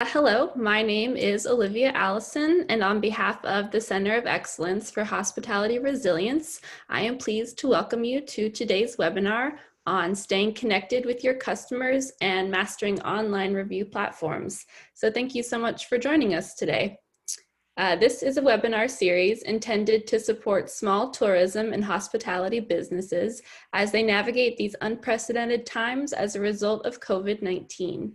Hello, my name is Olivia Allison, and on behalf of the Center of Excellence for Hospitality Resilience, I am pleased to welcome you to today's webinar on staying connected with your customers and mastering online review platforms. So thank you so much for joining us today. This is a webinar series intended to support small tourism and hospitality businesses as they navigate these unprecedented times as a result of COVID-19.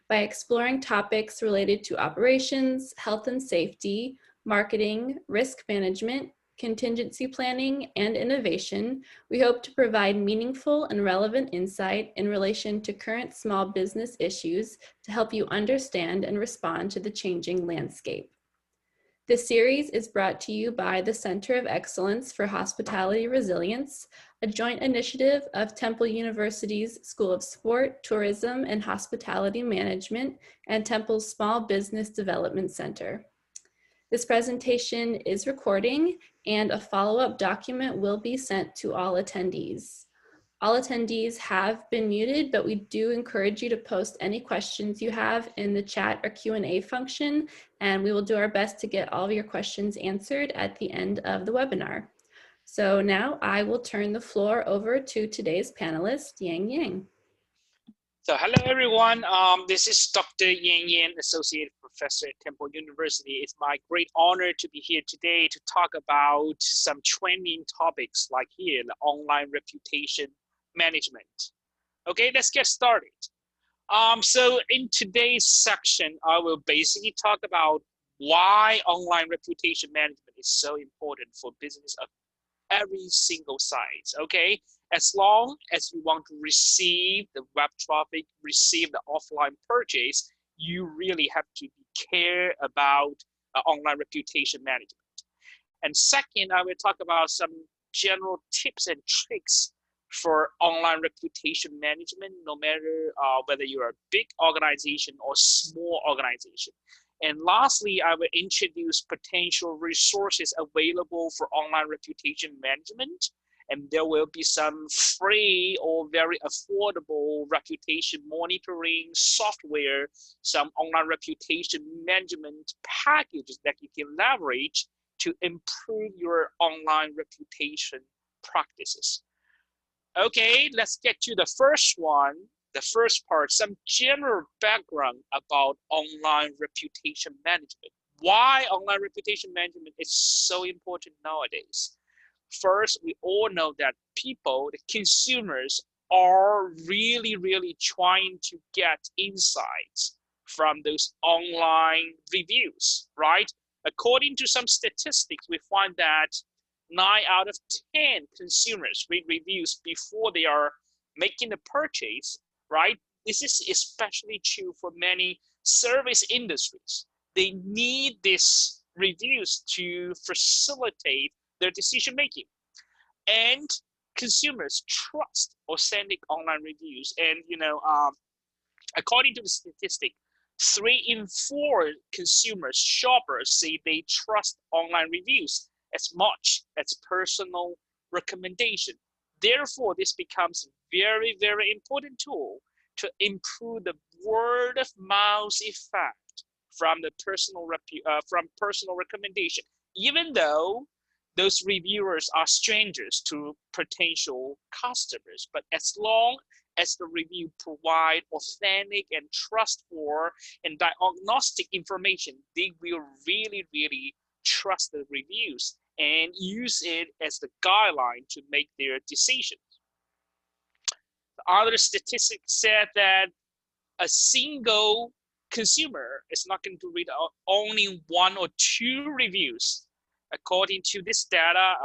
By exploring topics related to operations, health and safety, marketing, risk management, contingency planning, and innovation, we hope to provide meaningful and relevant insight in relation to current small business issues to help you understand and respond to the changing landscape. This series is brought to you by the Center of Excellence for Hospitality Resilience, a joint initiative of Temple University's School of Sport, Tourism, and Hospitality Management and Temple's Small Business Development Center. This presentation is recording, and a follow-up document will be sent to all attendees. All attendees have been muted, but we do encourage you to post any questions you have in the chat or Q&A function, and we will do our best to get all of your questions answered at the end of the webinar. So now I will turn the floor over to today's panelist, Yang Yang. So hello everyone, this is Dr. Yang Yan, Associate Professor at Temple University. It's my great honor to be here today to talk about some trending topics like here, the online reputation management. Okay, let's get started. So in today's section, I will basically talk about why online reputation management is so important for business of every single size, okay? As long as you want to receive the web traffic, receive the offline purchase, you really have to care about online reputation management. And second, I will talk about some general tips and tricks for online reputation management, no matter whether you're a big organization or small organization. And lastly, I will introduce potential resources available for online reputation management. And there will be some free or very affordable reputation monitoring software, some online reputation management packages that you can leverage to improve your online reputation practices. Okay, let's get to the first one. The first part, some general background about online reputation management. Why online reputation management is so important nowadays. First, we all know that people, the consumers, are really trying to get insights from those online reviews, right? According to some statistics, we find that 9 out of 10 consumers read reviews before they are making the purchase, right? This is especially true for many service industries. They need these reviews to facilitate their decision making. And consumers trust authentic online reviews. And according to the statistic, 3 in 4 consumers, shoppers say they trust online reviews as much as personal recommendation. Therefore, this becomes a very important tool to improve the word of mouth effect from the personal recommendation, even though those reviewers are strangers to potential customers. But as long as the review provide authentic and trustworthy and diagnostic information, they will really trust the reviews and use it as the guideline to make their decisions. The other statistics said that a single consumer is not going to read only 1 or 2 reviews. According to this data,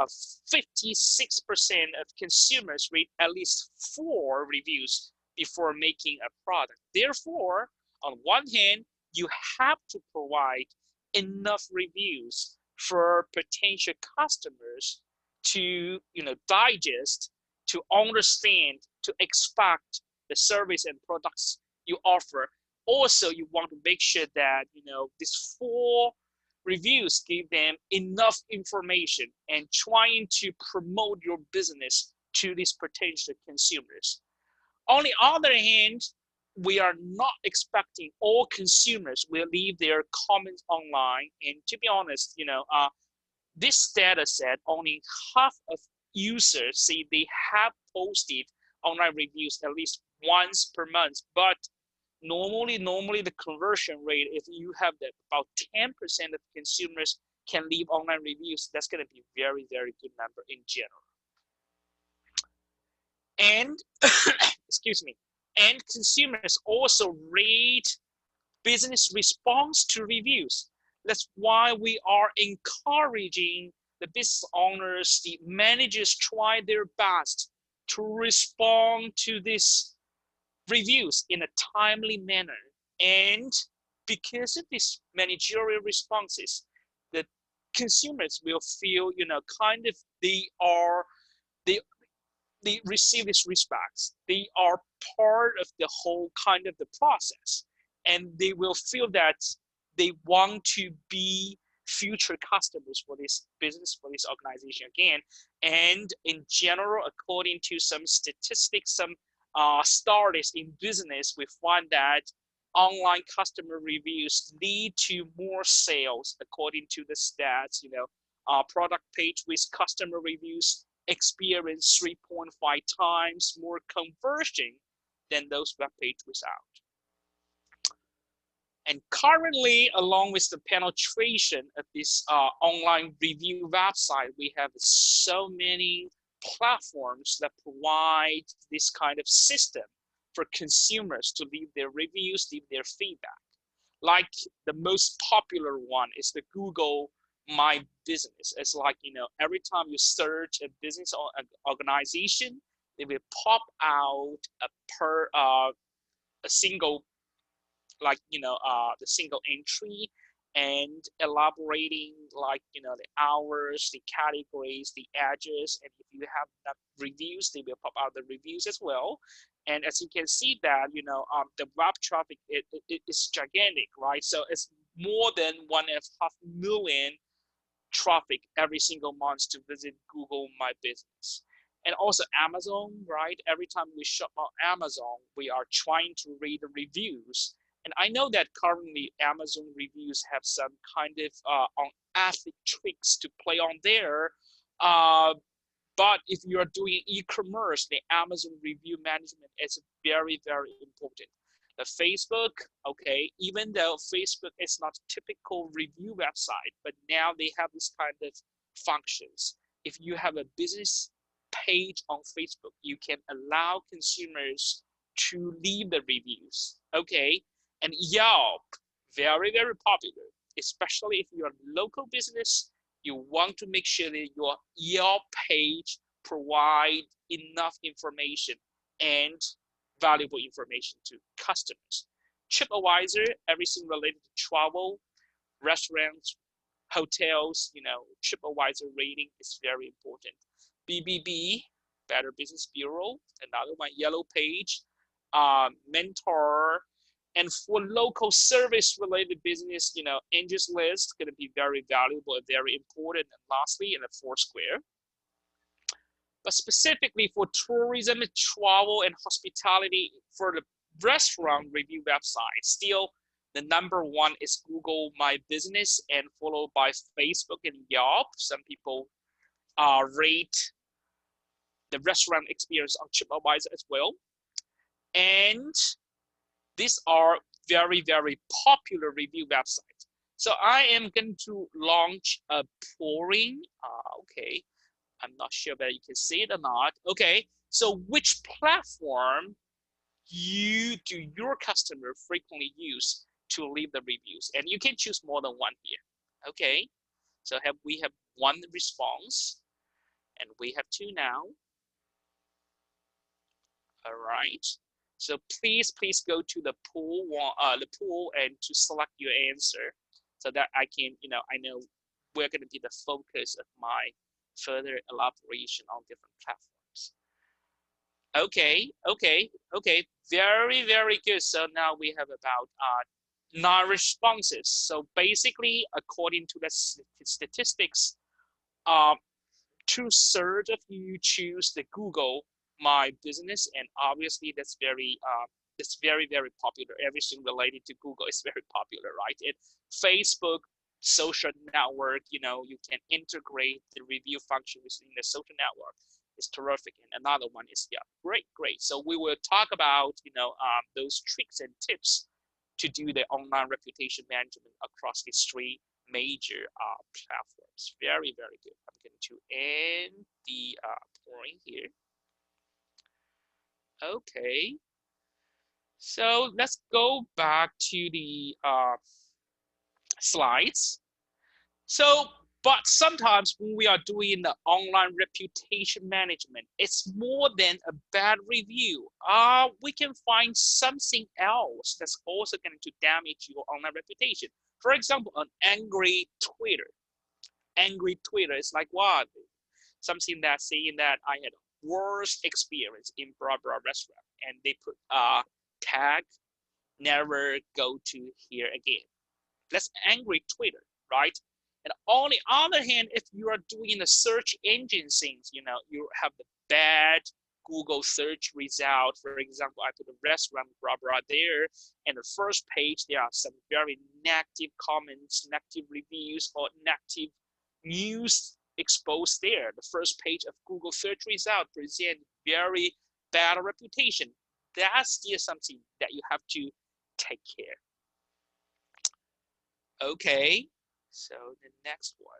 56% of consumers read at least 4 reviews before making a product. Therefore, on one hand, you have to provide enough reviews for potential customers to digest, to understand, to expect the service and products you offer. Also, you want to make sure that these 4 reviews give them enough information and trying to promote your business to these potential consumers. On the other hand, we are not expecting all consumers will leave their comments online. And to be honest, this data set, only half of users say they have posted online reviews at least once per month. But normally the conversion rate, if you have that about 10% of consumers can leave online reviews, that's going to be very, very good number in general. And excuse me, and consumers also rate business response to reviews. That's why we are encouraging the business owners, the managers, try their best to respond to these reviews in a timely manner. And because of these managerial responses, the consumers will feel, kind of they they receive these respects. They are part of the whole kind of the process, and they will feel that they want to be future customers for this business, for this organization again. And in general, according to some statistics, some studies in business, we find that online customer reviews lead to more sales according to the stats. Product page with customer reviews experience 3.5 times more conversion than those web page without. And currently, along with the penetration of this online review website, we have so many platforms that provide this kind of system for consumers to leave their reviews, leave their feedback. Like the most popular one is the Google My Business. It's like, every time you search a business or an organization, they will pop out a single, like, the single entry, and elaborating, like, the hours, the categories, the address. And if you have that reviews, they will pop out the reviews as well. And as you can see that, the web traffic is gigantic, right? So it's more than 1.5 million traffic every single month to visit Google My Business. And also Amazon, right? Every time we shop on Amazon, we are trying to read the reviews. And I know that currently Amazon reviews have some kind of unethical tricks to play on there. But if you are doing e-commerce, the Amazon review management is very, very important. The Facebook, okay, even though Facebook is not a typical review website, but now they have this kind of functions. If you have a business page on Facebook, you can allow consumers to leave the reviews, okay? And Yelp, very, very popular, especially if you're a local business. You want to make sure that your Yelp page provide enough information and valuable information to customers. TripAdvisor, everything related to travel, restaurants, hotels, TripAdvisor rating is very important. BBB, Better Business Bureau, another one, Yellow Page, Mentor. And for local service related business, Angie's List going to be very valuable and very important. And lastly, in the Foursquare. But specifically for tourism, travel, and hospitality, for the restaurant review website, still the number one is Google My Business, and followed by Facebook and Yelp. Some people rate the restaurant experience on TripAdvisor as well. And these are very, very popular review websites. So I am going to launch a polling. Okay, I'm not sure whether you can see it or not. Okay, so which platform do your customer frequently use to leave the reviews? And you can choose more than one here. Okay, so we have one response, and we have two now. All right. So please go to the pool and to select your answer, so that I can, I know we're going to be the focus of my further elaboration on different platforms. Okay. Very, very good. So now we have about 9 responses. So basically, according to the statistics, 2/3 of you choose the Google My Business, and obviously that's very it's very, very popular. Everything related to Google is very popular, right? And Facebook, social network, you know, you can integrate the review function within the social network. It's terrific. And another one is, yeah, great. So we will talk about, you know, those tricks and tips to do the online reputation management across these three major platforms. Very, very good. I'm going to end the point here. Okay. So let's go back to the slides. So, but sometimes when we are doing the online reputation management, it's more than a bad review. We can find something else that's also going to damage your online reputation. For example, an angry Twitter. Angry Twitter is like what? Something that's saying that I had a worst experience in blah blah restaurant, and they put tag, never go to here again. That's angry Twitter, right? And on the other hand, if you are doing the search engine things, you know, you have the bad Google search result. For example, I put a restaurant blah blah there, and the first page there are some very negative comments, negative reviews, or negative news exposed there. The first page of Google search result present very bad reputation. That's still something that you have to take care. Okay, so the next one.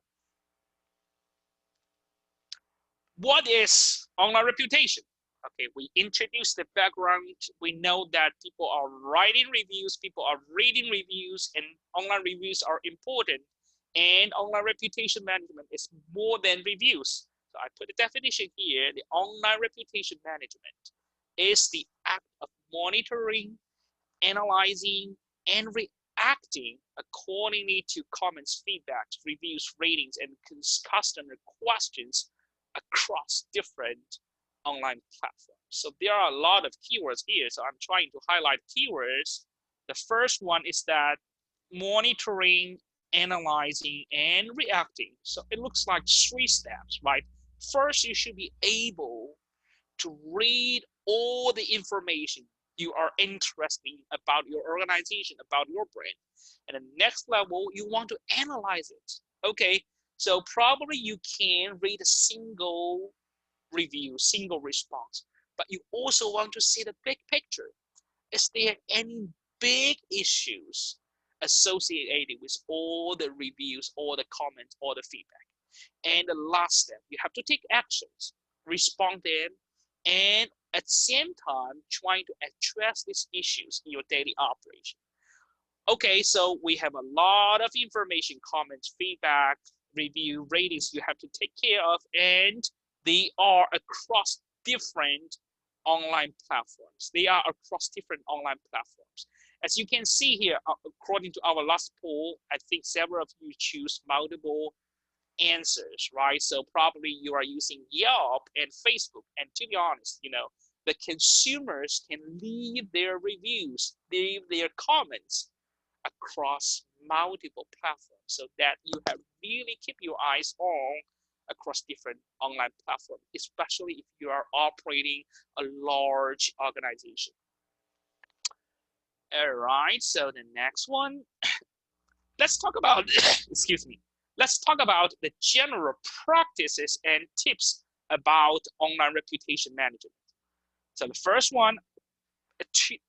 What is online reputation? Okay, we introduced the background. We know that people are writing reviews, people are reading reviews, and online reviews are important. And online reputation management is more than reviews. So I put the definition here. The online reputation management is the act of monitoring, analyzing, and reacting accordingly to comments, feedback, reviews, ratings, and customer questions across different online platforms. So there are a lot of keywords here. So I'm trying to highlight keywords. The first one is that monitoring, analyzing, and reacting. So it looks like 3 steps, right? First, you should be able to read all the information you are interested in about your organization, about your brand. And the next level, you want to analyze it. Okay, so probably you can read a single review, single response, but you also want to see the big picture. Is there any big issues associated with all the reviews, all the comments, all the feedback? And the last step, you have to take actions, respond them, and at the same time, trying to address these issues in your daily operation. Okay, so we have a lot of information, comments, feedback, review, ratings you have to take care of, and they are across different online platforms. They are across different online platforms. As you can see here, according to our last poll, I think several of you choose multiple answers, right? So probably you are using Yelp and Facebook. And to be honest, you know, the consumers can leave their reviews, leave their comments across multiple platforms, so that you have really keep your eyes on across different online platforms, especially if you are operating a large organization. All right, so the next one, let's talk about, excuse me, let's talk about the general practices and tips about online reputation management. So the first one,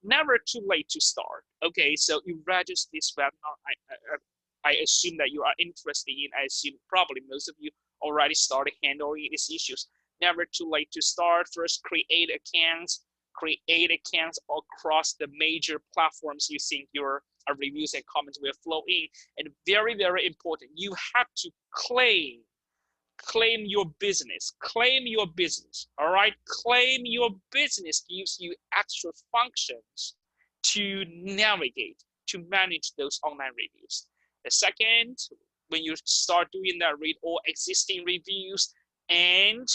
never too late to start. Okay, so you register this webinar. I assume that you are interested in. I assume probably most of you already started handling these issues. Never too late to start. First, create accounts across the major platforms you think your reviews and comments will flow in. And very, very important, you have to claim your business, all right? Claim your business gives you extra functions to navigate, to manage those online reviews. The second, when you start doing that, read all existing reviews and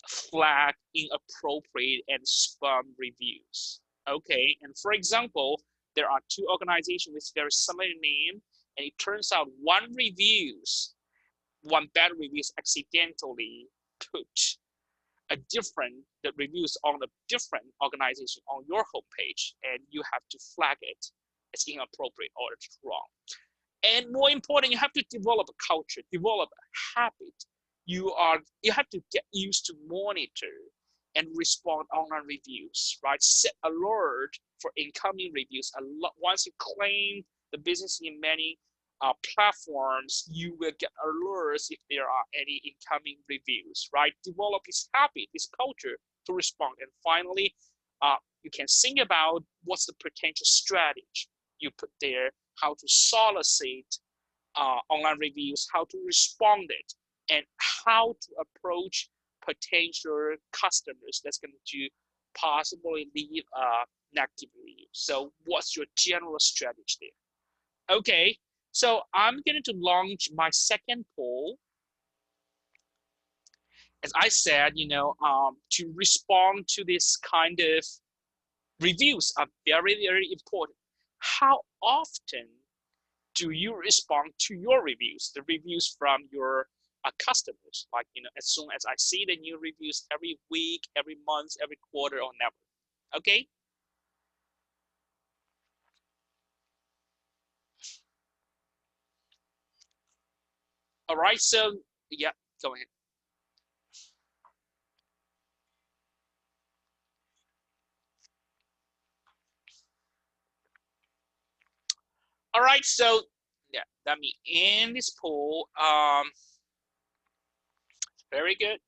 flag inappropriate and spam reviews. Okay, and for example, there are 2 organizations with very similar name, and it turns out one bad review is accidentally put the reviews on a different organization on your homepage, and you have to flag it as inappropriate or it's wrong. And more important, you have to develop a culture, develop a habit. You have to get used to monitor and respond online reviews, right? Set alert for incoming reviews. Once you claim the business in many platforms, you will get alerts if there are any incoming reviews, right? Develop this habit, this culture to respond. And finally, you can think about what's the potential strategy you put there, how to solicit online reviews, how to respond it, and how to approach potential customers that's going to possibly leave a negative review. So what's your general strategy there? Okay, so I'm going to launch my second poll. As I said, to respond to this kind of reviews are very, very important. How often do you respond to your reviews, the reviews from your customers? Like, as soon as I see the new reviews every week, every month, every quarter, or never. Okay. All right. So yeah, go ahead. All right. So yeah, let me end this poll. Very good.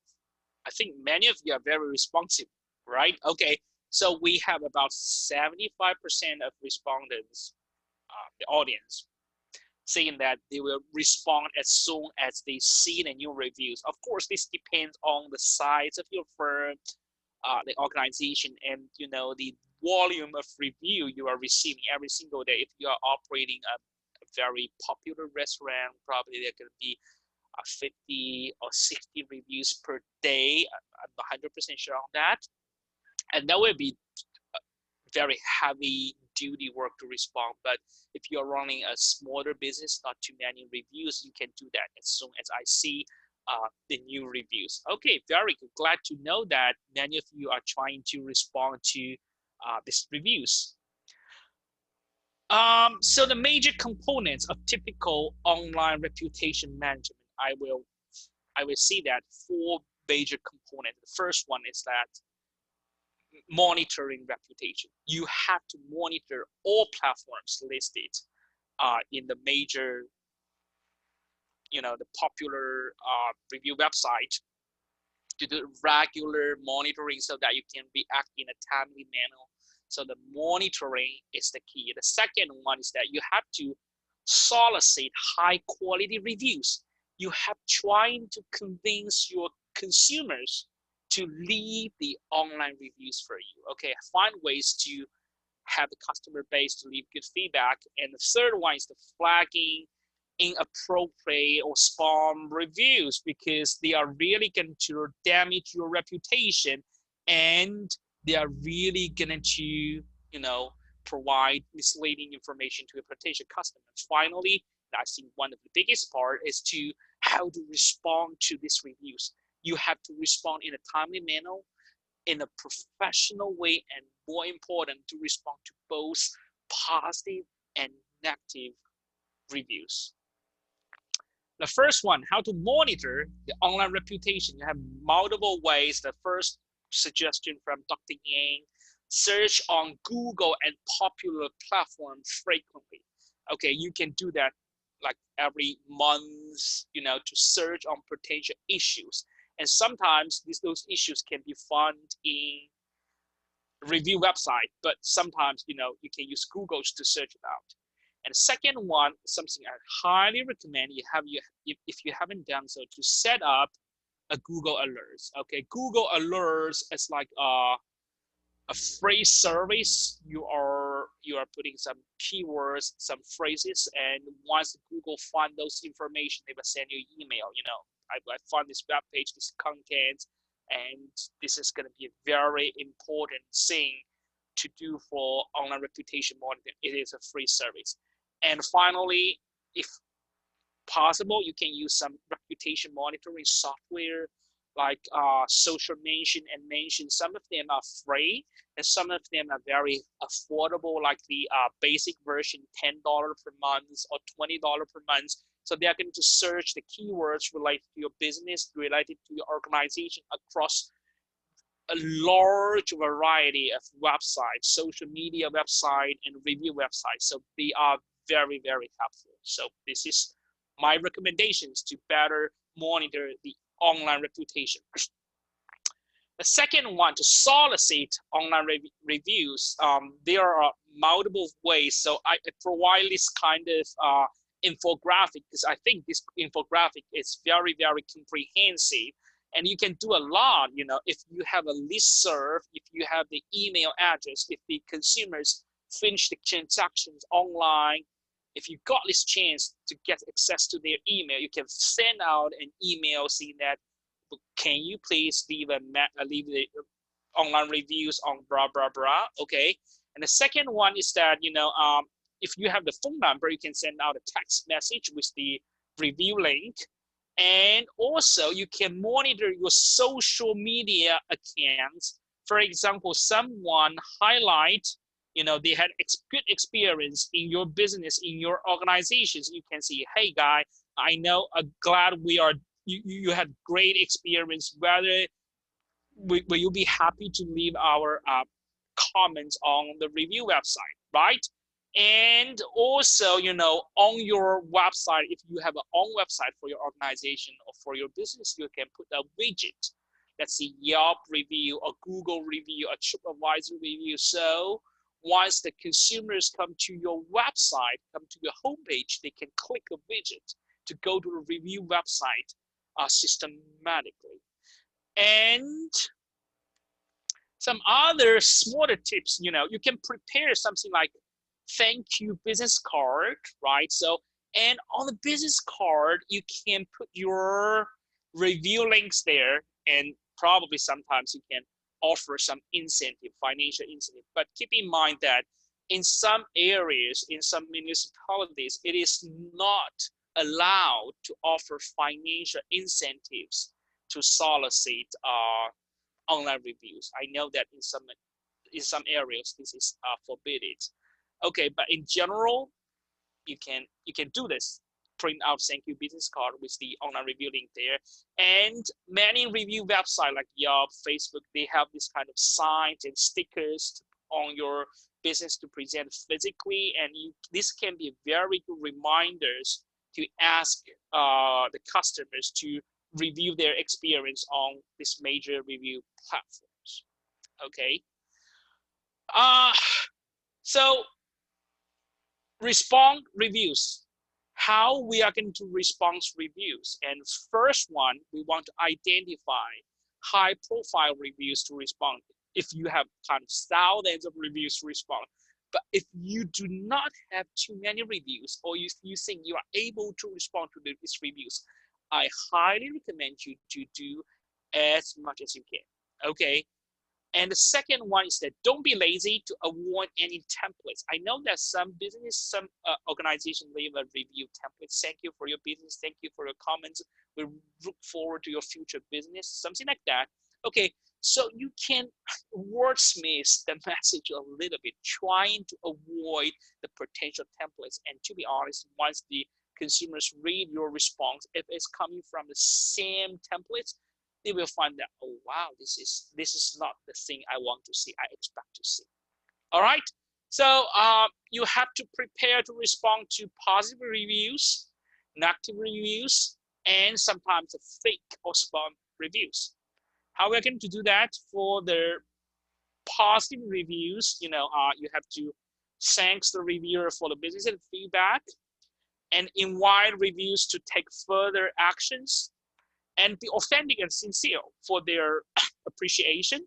I think many of you are very responsive, right? Okay. So we have about 75% of respondents, the audience, saying that they will respond as soon as they see the new reviews. Of course, this depends on the size of your firm, the organization, and the volume of review you are receiving every single day. If you are operating a very popular restaurant, probably there can be 50 or 60 reviews per day. I'm 100% sure on that, and that will be very heavy duty work to respond. But if you're running a smaller business, not too many reviews, you can do that as soon as I see the new reviews. Okay, very good. Glad to know that many of you are trying to respond to these reviews. So the major components of typical online reputation management, I will see that 4 major components. The first one is that monitoring reputation. You have to monitor all platforms listed in the major, the popular review website, to do regular monitoring so that you can react in a timely manner. So the monitoring is the key. The second one is that you have to solicit high quality reviews. You have trying to convince your consumers to leave the online reviews for you. Okay, find ways to have the customer base to leave good feedback. And the third one is the flagging inappropriate or spam reviews, because they are really going to damage your reputation, and they are really going to provide misleading information to a potential customer. Finally, I think one of the biggest part is to how to respond to these reviews. You have to respond in a timely manner, in a professional way, and more important, to respond to both positive and negative reviews. The first one, how to monitor the online reputation. You have multiple ways. The first suggestion from Dr. Yang, search on Google and popular platforms frequently. Okay, you can do that like every month, to search on potential issues. And sometimes those issues can be found in review website, but sometimes, you can use Google to search it out. And the second one, something I highly recommend if you haven't done so, to set up a Google Alerts. Okay, Google Alerts is like a free service. You are putting some keywords, some phrases, and once Google find those information, they will send you an email. I found this web page, this content, and this is going to be a very important thing to do for online reputation monitoring. It is a free service. And finally, if possible, you can use some reputation monitoring software like social mention and mention. Some of them are free, and some of them are very affordable, like the basic version, $10 per month or $20 per month. So they are going to search the keywords related to your business, related to your organization across a large variety of websites, social media website, and review websites. So they are very, very helpful. So this is my recommendations to better monitor the online reputation. The second one, to solicit online reviews, there are multiple ways. So I provide this kind of infographic because I think this infographic is very, very comprehensive. And you can do a lot, if you have a listserv, if you have the email address, if the consumers finish the transactions online, if you got this chance to get access to their email, you can send out an email saying that, can you please leave the online reviews on blah blah blah. Okay. And the second one is that if you have the phone number, you can send out a text message with the review link. And also you can monitor your social media accounts. For example, someone highlight, they had good experience in your business, in your organizations. You can see, hey guy, I know, glad you had great experience. Whether will you be happy to leave our comments on the review website, right? And also, on your website, if you have an own website for your organization or for your business, you can put a widget. Let's see, Yelp review, or Google review, or TripAdvisor review. So once the consumers come to your website, come to your homepage, they can click a widget to go to the review website systematically. And some other smaller tips, you can prepare something like thank you business card, right? So, and on the business card, you can put your review links there, and probably sometimes you can offer some incentive, financial incentive. But keep in mind that in some areas, in some municipalities, it is not allowed to offer financial incentives to solicit online reviews. I know that in some areas this is forbidden. Okay, but in general, you can do this. Print out thank you business card with the online review link there. And many review websites like Yelp, Facebook, they have this kind of signs and stickers on your business to present physically, and this can be very good reminders to ask the customers to review their experience on this major review platforms. Okay. So respond reviews. How we are going to respond to reviews. And first one, we want to identify high profile reviews to respond. If you have kind of thousands of reviews to respond. But if you do not have too many reviews, or you think you are able to respond to these reviews, I highly recommend you to do as much as you can. Okay. And the second one is that don't be lazy to avoid any templates. I know that some business, some organization leave a review template. Thank you for your business. Thank you for your comments. We look forward to your future business, something like that. Okay, so you can wordsmith the message a little bit, trying to avoid the potential templates. And to be honest, once the consumers read your response, if it's coming from the same templates, they will find that, oh wow, this is not the thing I want to see, I expect to see. All right, so you have to prepare to respond to positive reviews, negative reviews, and sometimes fake or spam reviews. How we're going to do that? For the positive reviews, you have to thank the reviewer for the business and feedback, and invite reviews to take further actions, and be authentic and sincere for their appreciation,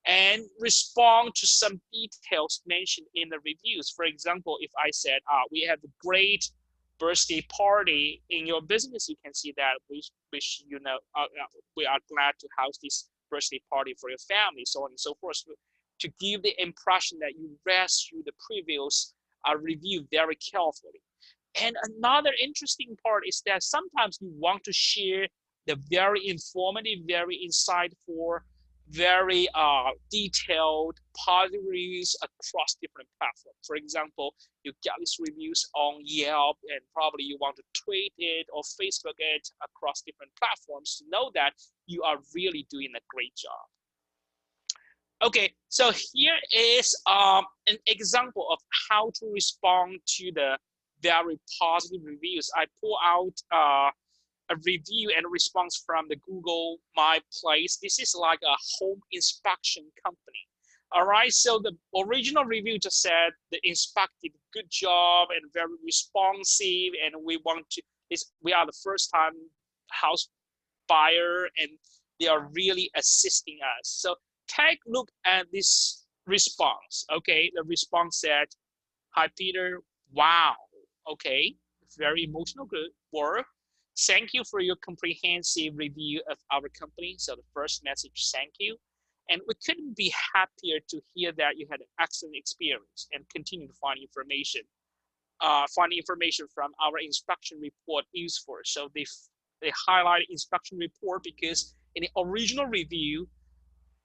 and respond to some details mentioned in the reviews. For example, if I said, we have a great birthday party in your business, you can see that we are glad to host this birthday party for your family, so on and so forth, to give the impression that you read through the previous review very carefully. And another interesting part is that sometimes you want to share They're very informative, very insightful, very detailed positive reviews across different platforms. For example, you get these reviews on Yelp, and probably you want to tweet it or Facebook it across different platforms to know that you are really doing a great job. Okay, so here is an example of how to respond to the very positive reviews. I pull out a review and a response from the Google My Place. This is like a home inspection company. All right, so the original review just said the inspected good job and very responsive, and we are the first time house buyer, and they are really assisting us. So take a look at this response. Okay, the response said, "Hi Peter, wow, okay, very emotional, good work. Thank you for your comprehensive review of our company." So the first message, thank you. And we couldn't be happier to hear that you had an excellent experience and continue to find information from our inspection report useful. So they highlighted inspection report because in the original review,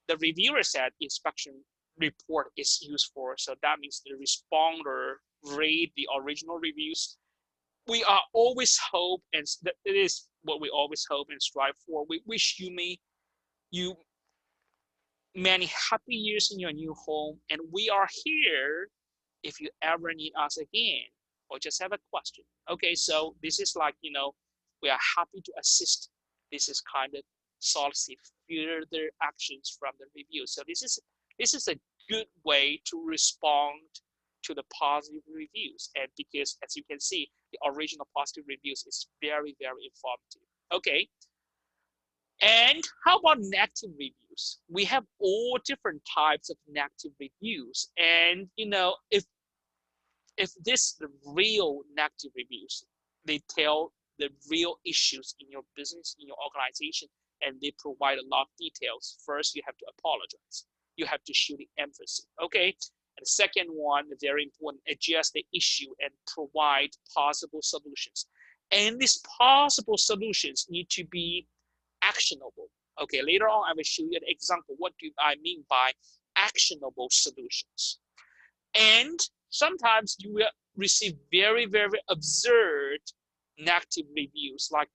the reviewer said inspection report is useful. So that means the responder read the original reviews. We are always hope, and it is what we always hope and strive for. We wish you many happy years in your new home, and we are here if you ever need us again or just have a question. Okay, so this is like, we are happy to assist. This is kind of solicit further actions from the review. So this is a good way to respond to the positive reviews. And because as you can see, the original positive reviews is very, very informative. Okay. And how about negative reviews? We have all different types of negative reviews. And if this the real negative reviews, they tell the real issues in your business, in your organization, and they provide a lot of details. First, you have to apologize. You have to show the emphasis. Okay. And the second one, very important, address the issue and provide possible solutions. And these possible solutions need to be actionable. Okay, later on, I will show you an example. What do I mean by actionable solutions? And sometimes you will receive very, very absurd negative reviews, like,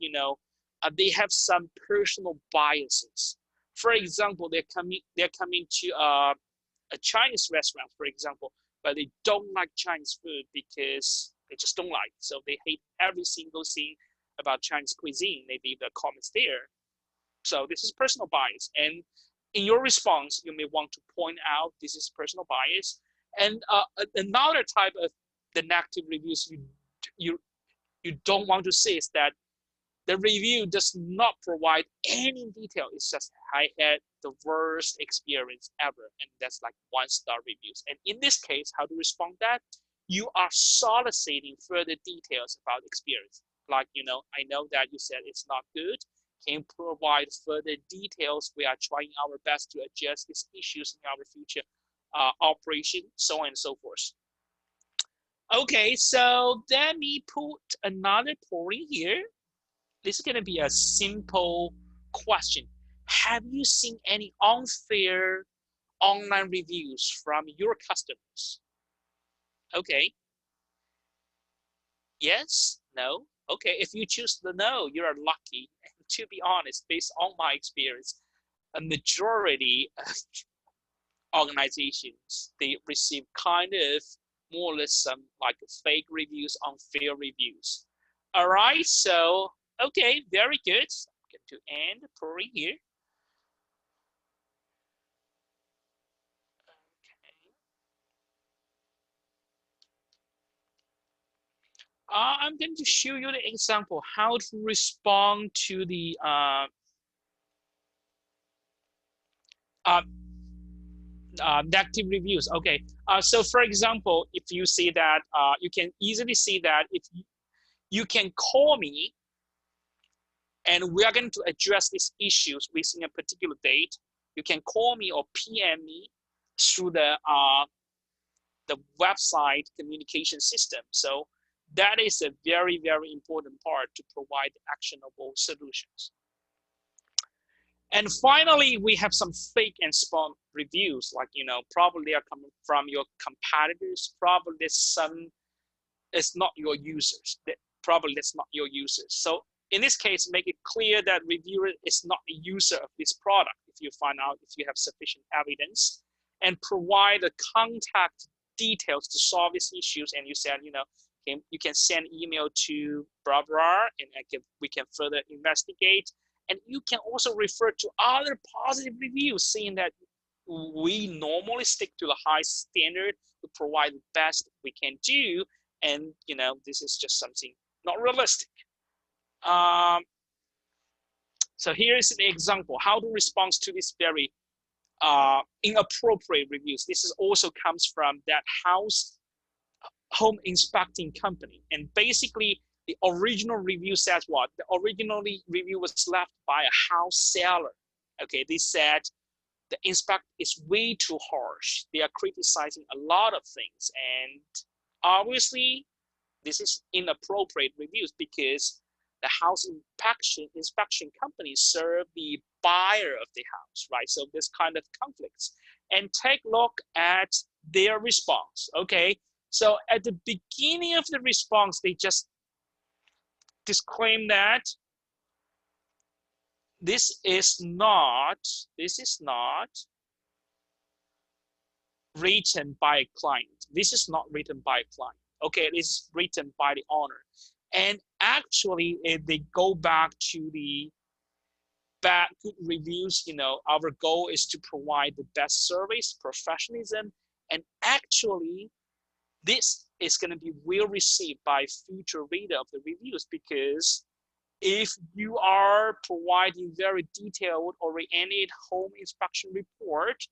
they have some personal biases. For example, they're coming to a Chinese restaurant, for example, but they don't like Chinese food because they just don't like it. So they hate every single thing about Chinese cuisine. They leave the comments there. So this is personal bias. And in your response, you may want to point out this is personal bias. And another type of the negative reviews you don't want to say is that the review does not provide any detail. It's just, I had the worst experience ever. And that's like 1-star reviews. And in this case, how to respond to that? You are soliciting further details about the experience. Like, I know that you said it's not good. Can provide further details. We are trying our best to address these issues in our future operation, so on and so forth. Okay, so let me put another point here. This is going to be a simple question. Have you seen any unfair online reviews from your customers? Okay. Yes? No? Okay, if you choose the no, you are lucky. And to be honest, based on my experience, a majority of organizations, they receive kind of more or less some like fake reviews, unfair reviews. All right, so, okay, very good. I'm going to end the pouring here. I'm going to show you the example how to respond to the negative reviews. Okay, so for example, if you see that, you can easily see that if you can call me and we are going to address these issues within a particular date, you can call me or PM me through the website communication system. So that is a very, very important part to provide actionable solutions. And finally, we have some fake and spam reviews, like, probably they are coming from your competitors. Probably it's not your users. Probably that's not your users. So in this case, make it clear that reviewer is not a user of this product if you find out, if you have sufficient evidence, and provide the contact details to solve these issues. And you said, you can send email to blah blah, and we can further investigate. And you can also refer to other positive reviews, saying that we normally stick to the high standard to provide the best we can do, and this is just something not realistic. So here is an example how to respond to this very inappropriate reviews. This is also comes from that home inspecting company, and basically the original review says what? The original review was left by a house seller. Okay, they said the inspect is way too harsh. They are criticizing a lot of things, and obviously this is inappropriate reviews because the house inspection companies serve the buyer of the house, right? So this kind of conflicts. And take a look at their response. Okay, so at the beginning of the response, they just disclaim that this is not written by a client. This is not written by a client. Okay, it is written by the owner. And actually, if they go back to the good reviews, our goal is to provide the best service, professionalism, and actually, this is going to be well received by future reader of the reviews, because if you are providing very detailed oriented home inspection report,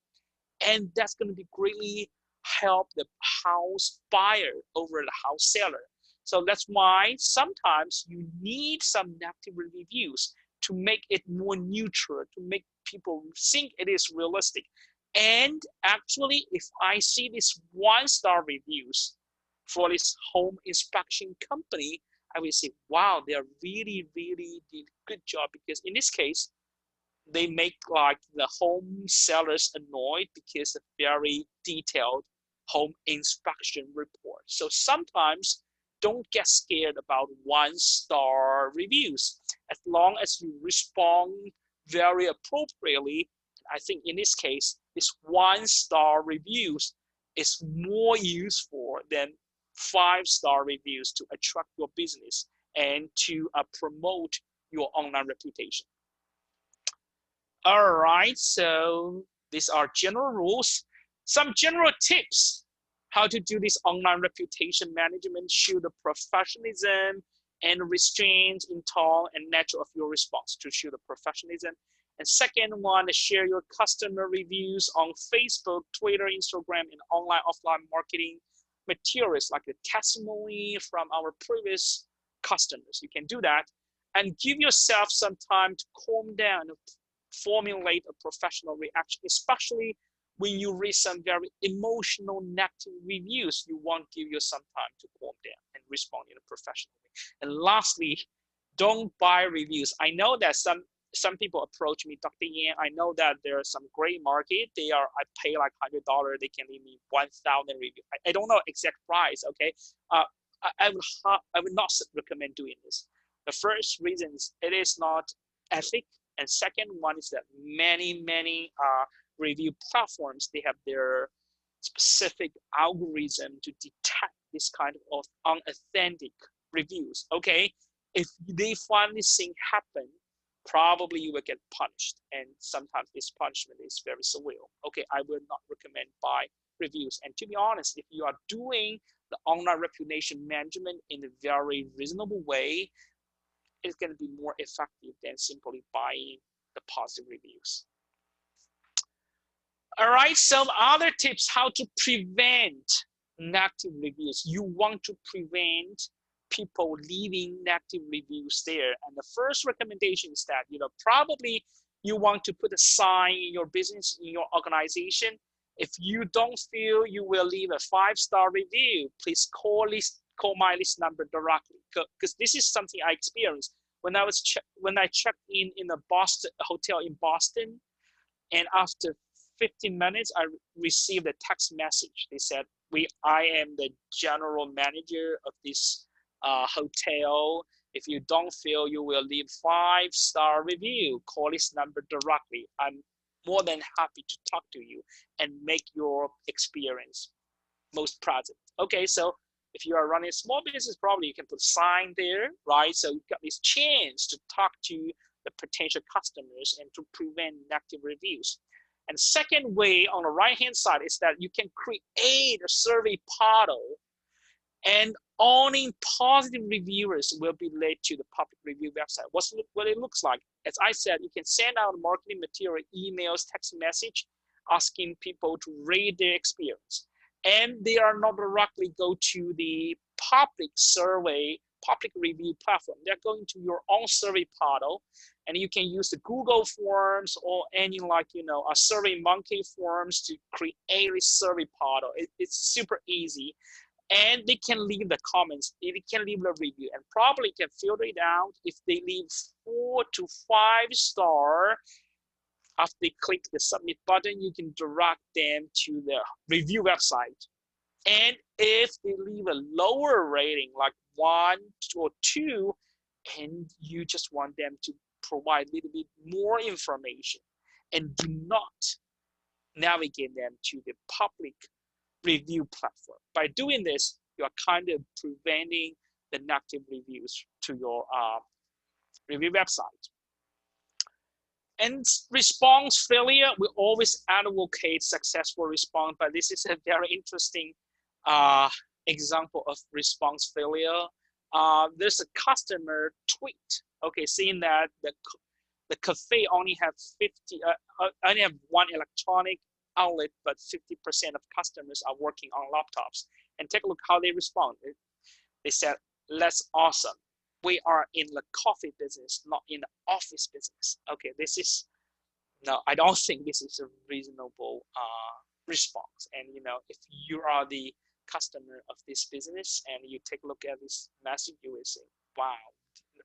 and that's going to be greatly help the house buyer over the house seller. So that's why sometimes you need some negative reviews to make it more neutral, to make people think it is realistic. And actually, if I see this 1-star reviews for this home inspection company, I will say, wow, they are really, really did a good job, because in this case, they make like the home sellers annoyed because of very detailed home inspection report. So sometimes don't get scared about 1-star reviews. As long as you respond very appropriately, I think in this case, this 1-star reviews is more useful than 5-star reviews to attract your business and to promote your online reputation. All right, so these are general rules. Some general tips how to do this online reputation management: show the professionalism and restraint in tone and nature of your response to show the professionalism. And second one is share your customer reviews on Facebook, Twitter, Instagram, and online offline marketing materials like a testimony from our previous customers. You can do that, and give yourself some time to calm down and formulate a professional reaction, especially when you read some very emotional negative reviews. You want to give you some time to calm down and respond in a professional way. And lastly, don't buy reviews. I know that some people approach me, Dr. Yan, I know that there are some great market. I pay like $100, they can leave me 1,000 reviews. I don't know exact price, okay? I would not recommend doing this. The first reason is it is not ethic. And second one is that many review platforms, they have their specific algorithm to detect this kind of unauthentic reviews. Okay, if they find this thing happen, probably you will get punished, and sometimes this punishment is very severe. Okay, I will not recommend buy reviews. And to be honest, if you are doing the online reputation management in a very reasonable way, it's going to be more effective than simply buying the positive reviews. All right, some other tips how to prevent negative reviews. You want to prevent people leaving negative reviews there. And the first recommendation is that, probably you want to put a sign in your business, in your organization. If you don't feel you will leave a 5-star review, please call my list number directly, because this is something I experienced when I checked in a Boston a hotel in Boston, and after 15 minutes, I received a text message. They said, I am the general manager of this hotel. If you don't feel you will leave 5-star review, call this number directly. I'm more than happy to talk to you and make your experience most pleasant. Okay, so if you are running a small business, probably you can put a sign there, right? So you've got this chance to talk to the potential customers and to prevent negative reviews. And second way on the right-hand side is that you can create a survey portal, and only positive reviewers will be led to the public review website. What it looks like. As I said, you can send out marketing material, emails, text message, asking people to rate their experience. And they are not directly go to the public survey, public review platform. They're going to your own survey portal, and you can use the Google Forms or any a Survey Monkey forms to create a survey portal. It's super easy. And they can leave the comments, they can leave the review, and probably can filter it out. If they leave 4 to 5 star, after they click the submit button, you can direct them to the review website. And if they leave a lower rating, like 1 or 2, and you just want them to provide a little bit more information, and do not navigate them to the public review platform. By doing this, you are kind of preventing the negative reviews to your review website. And response failure, we always advocate successful response, but this is a very interesting example of response failure. There's a customer tweet, okay, saying that the cafe only have only have one electronic outlet, but 50% of customers are working on laptops. And take a look how they respond. They said, "That's awesome. We are in the coffee business, not in the office business." Okay, no, I don't think this is a reasonable response. And if you are the customer of this business and you take a look at this message, you will say, wow,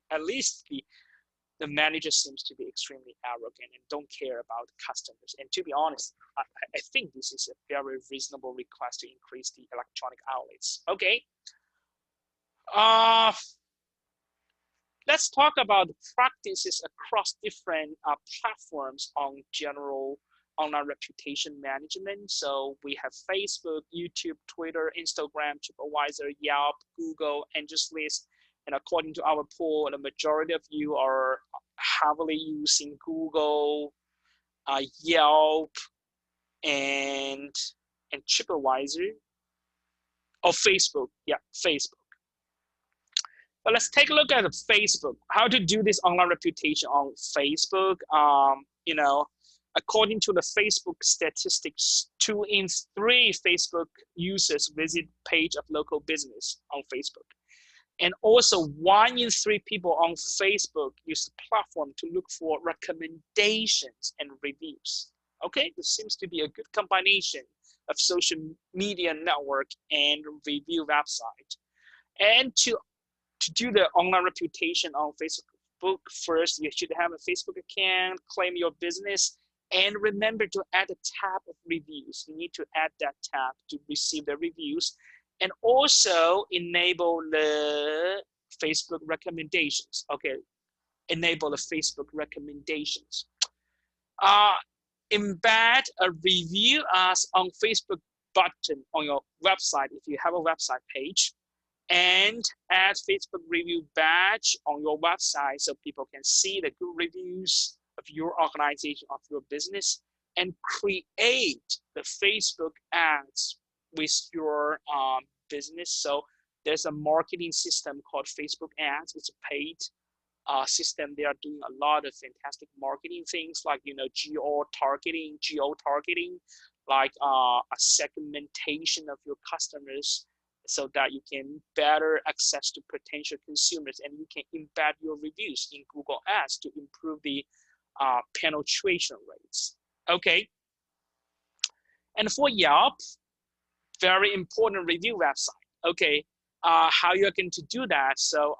at least the manager seems to be extremely arrogant and don't care about customers. And to be honest, I think this is a very reasonable request to increase the electronic outlets. Okay. Let's talk about the practices across different platforms on general online reputation management. So we have Facebook, YouTube, Twitter, Instagram, TripAdvisor, Yelp, Google, AngelList. And according to our poll, the majority of you are heavily using Google, Yelp, and TripAdvisor, or Facebook. Yeah, Facebook. But let's take a look at Facebook. How to do this online reputation on Facebook. According to the Facebook statistics, 2 in 3 Facebook users visit page of local business on Facebook. And also 1 in 3 people on Facebook use the platform to look for recommendations and reviews. Okay, this seems to be a good combination of social media network and review website. And to do the online reputation on Facebook, first you should have a Facebook account, claim your business, and remember to add a tab of reviews. You need to add that tab to receive the reviews. And also enable the Facebook recommendations. Okay, enable the Facebook recommendations. Embed a review as on Facebook button on your website if you have a website page, and add Facebook review badge on your website so people can see the good reviews of your organization, of your business, and create the Facebook ads with your business. So there's a marketing system called Facebook ads. It's a paid system. They are doing a lot of fantastic marketing things like geo-targeting, like a segmentation of your customers so that you can better access to potential consumers, and you can embed your reviews in Google Ads to improve the penetration rates. Okay. And for Yelp, very important review website. Okay, how you're going to do that? So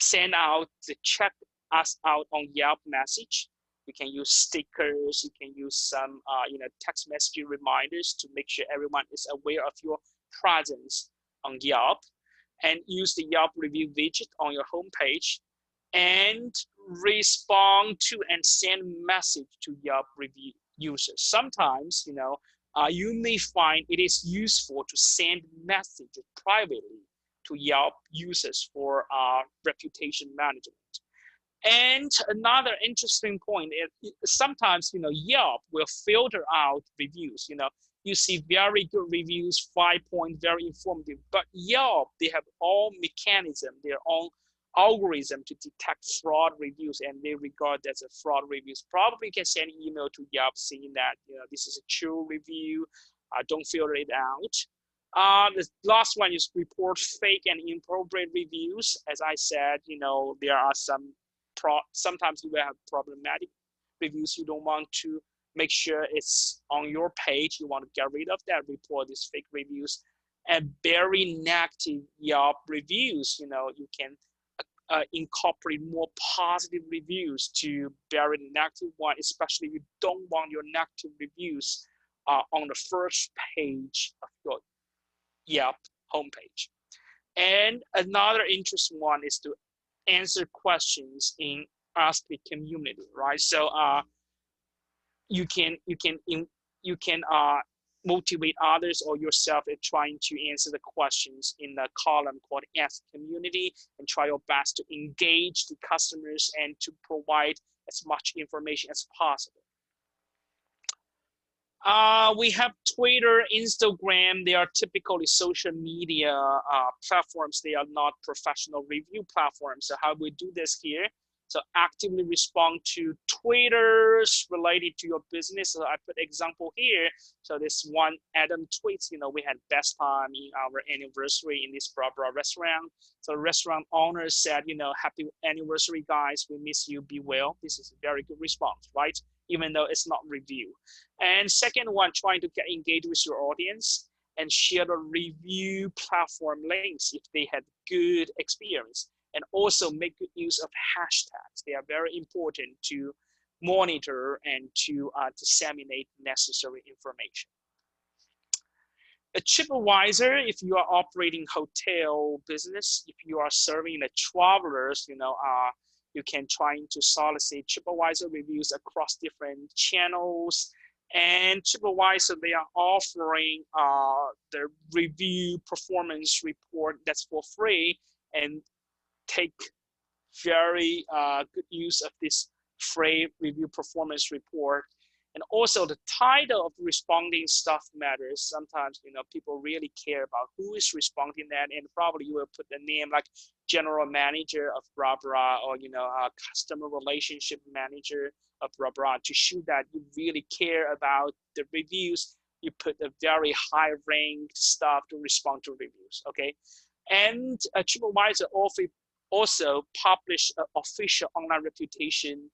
send out the check us out on Yelp message. You can use stickers. You can use some text message reminders to make sure everyone is aware of your presence on Yelp, and use the Yelp review widget on your homepage, and respond to and send message to Yelp review users. Sometimes, you may find it is useful to send message privately to Yelp users for reputation management. And another interesting point is sometimes, Yelp will filter out reviews. You see very good reviews, 5 point, very informative, but Yelp, they have all mechanism, their own algorithm to detect fraud reviews, and they regard that as fraud reviews. Probably you can send an email to Yelp saying that, this is a true review, don't filter it out. The last one is report fake and inappropriate reviews. As I said, there are sometimes you will have problematic reviews. You don't want to make sure it's on your page. You want to get rid of that, report these fake reviews. And very negative Yelp reviews, you can incorporate more positive reviews to bury the negative one, especially if you don't want your negative reviews on the first page of your Yelp homepage. And another interesting one is to answer questions in Ask the Community, right? So you can motivate others or yourself in trying to answer the questions in the column called Ask Community, and try your best to engage the customers and to provide as much information as possible. We have Twitter, Instagram. They are typically social media platforms. They are not professional review platforms. So how we do this here? So actively respond to Twitters related to your business. So I put example here. So this one, Adam tweets, we had best time in our anniversary in this blah blah restaurant. So restaurant owner said, happy anniversary, guys. We miss you. Be well. This is a very good response, right? Even though it's not review. And second one, trying to get engaged with your audience and share the review platform links if they had good experience. And also make good use of hashtags. They are very important to monitor and to disseminate necessary information. A TripAdvisor, if you are operating hotel business, if you are serving the travelers, you can try to solicit TripAdvisor reviews across different channels. And TripAdvisor, they are offering the review performance report that's for free, and take very good use of this free review performance report. And also the title of responding stuff matters. Sometimes, people really care about who is responding that, and probably you will put the name like general manager of blah blah, or customer relationship manager of blah blah, to show that you really care about the reviews. You put a very high ranked stuff to respond to reviews, okay? And TripAdvisor also publish an official online reputation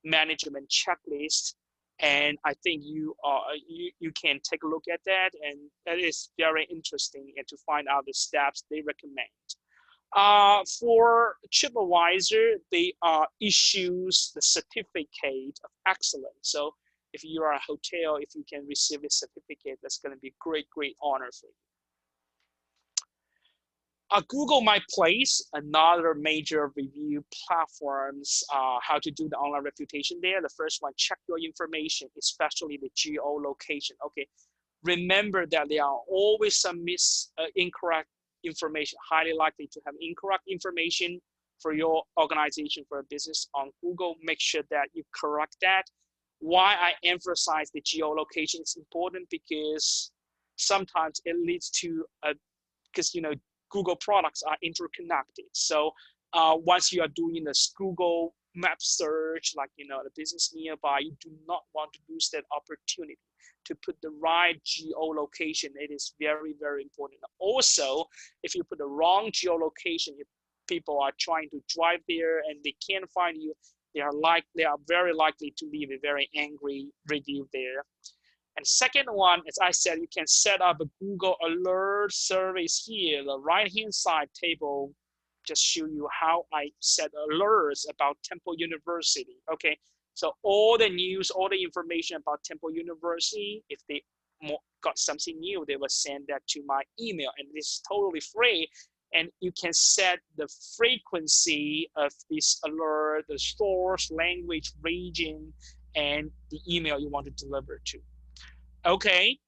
management checklist, and I think you can take a look at that, and that is very interesting, and to find out the steps they recommend. For TripAdvisor, they issues the certificate of excellence. So if you are a hotel, if you can receive a certificate, that's going to be great honor for you. Google My Place, another major review platforms, how to do the online reputation there. The first one, check your information, especially the geolocation. Okay, remember that there are always some incorrect information, highly likely to have incorrect information for your organization, for a business on Google. Make sure that you correct that. Why I emphasize the geolocation is important, because sometimes it leads to because Google products are interconnected. So once you are doing this Google map search, like the business nearby, you do not want to lose that opportunity to put the right geolocation. It is very important. Also, if you put the wrong geolocation, if people are trying to drive there and they can't find you, they are very likely to leave a very angry review there. And second one, as I said, you can set up a Google alert service here, the right-hand side table just show you how I set alerts about Temple University. Okay, so all the news, all the information about Temple University, if they got something new, they will send that to my email, and it's totally free. And you can set the frequency of this alert, the source, language, region, and the email you want to deliver to. Okay.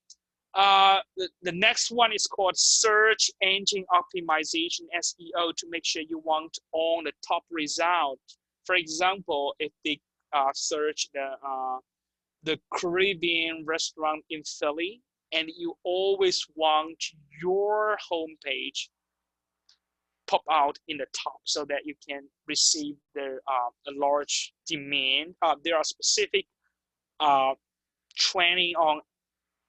The next one is called search engine optimization, SEO, to make sure you want on the top result. For example, if they search the Caribbean restaurant in Philly, and you always want your homepage pop out in the top so that you can receive a large demand. There are specific training on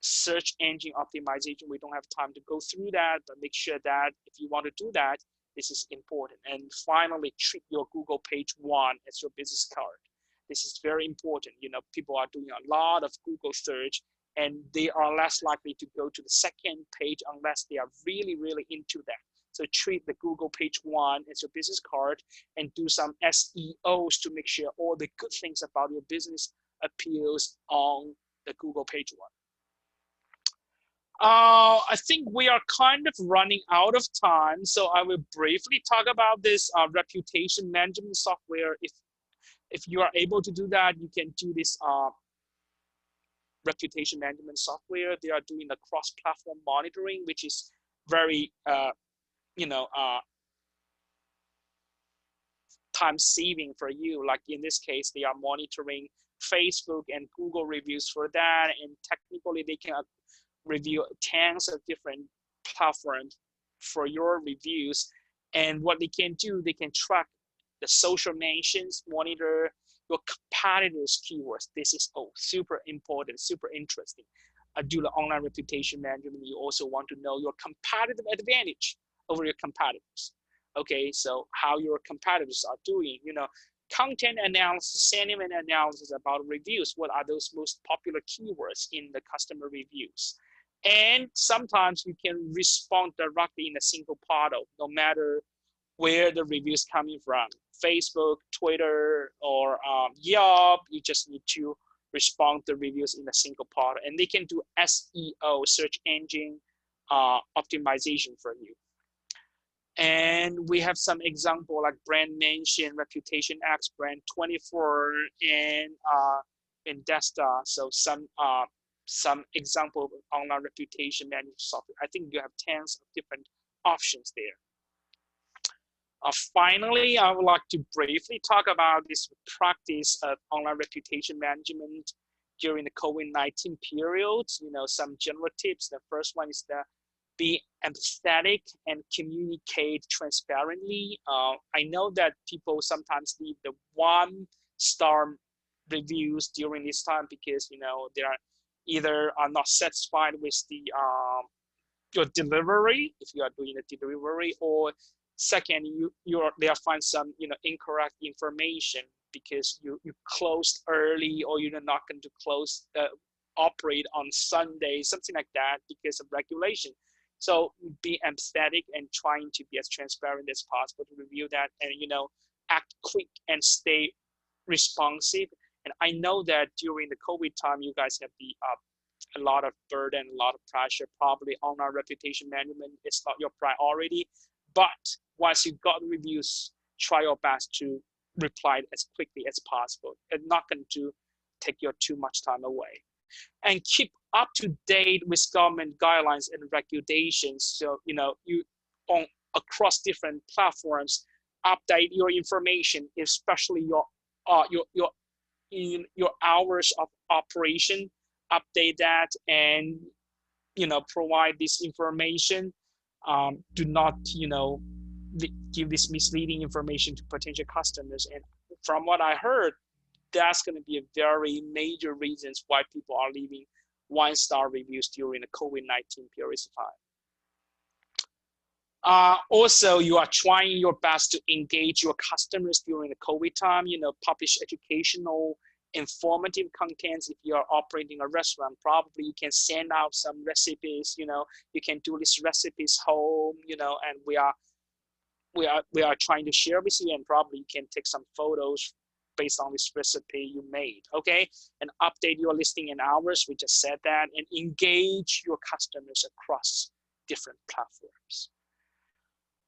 search engine optimization. We don't have time to go through that, but make sure that if you want to do that, this is important. And finally, treat your Google page 1 as your business card. This is very important. You know, people are doing a lot of Google search, and they are less likely to go to the second page unless they are really, really into that. So treat the Google page 1 as your business card, and do some SEOs to make sure all the good things about your business appears on the Google page 1. I think we are kind of running out of time, so I will briefly talk about this reputation management software. If you are able to do that, you can do this reputation management software. They are doing the cross-platform monitoring, which is very, time-saving for you. Like in this case, they are monitoring Facebook and Google reviews for that, and technically they can review tons of different platforms for your reviews. And what they can do, they can track the social mentions, monitor your competitors' keywords. This is super important, super interesting. Do the online reputation management. You also want to know your competitive advantage over your competitors. Okay, so how your competitors are doing, content analysis, sentiment analysis about reviews. What are those most popular keywords in the customer reviews? And sometimes you can respond directly in a single portal, no matter where the review is coming from, Facebook, Twitter, or Yelp. You just need to respond to reviews in a single portal, and they can do SEO, search engine optimization for you. And we have some example like Brand Mention, Reputation X, Brand 24, and Indesta. So some example of online reputation management software. I think you have tons of different options there. Finally, I would like to briefly talk about this practice of online reputation management during the COVID-19 period. Some general tips. The first one is that be empathetic and communicate transparently. I know that people sometimes leave the 1-star reviews during this time because they are either are not satisfied with the your delivery if you are doing a delivery, or second, they find some incorrect information because you closed early, or you're not going to close operate on Sunday, something like that, because of regulation. So be empathetic and trying to be as transparent as possible to review that, and act quick and stay responsive. And I know that during the COVID time, you guys have a lot of burden, a lot of pressure. Probably online reputation management is not your priority, but once you got reviews, try your best to reply as quickly as possible. It's not going to take you too much time away. And keep up to date with government guidelines and regulations. So you on across different platforms, update your information, especially your hours of operation. Update that and provide this information. Do not give this misleading information to potential customers. And from what I heard, that's going to be a very major reasons why people are leaving 1-star reviews during the COVID-19 periods of time. Also, you are trying your best to engage your customers during the COVID time. Publish educational, informative contents. If you are operating a restaurant, probably you can send out some recipes. You can do these recipes home. And we are we are trying to share with you, and probably you can take some photos based on this recipe you made, okay? And update your listing in hours, we just said that, and engage your customers across different platforms.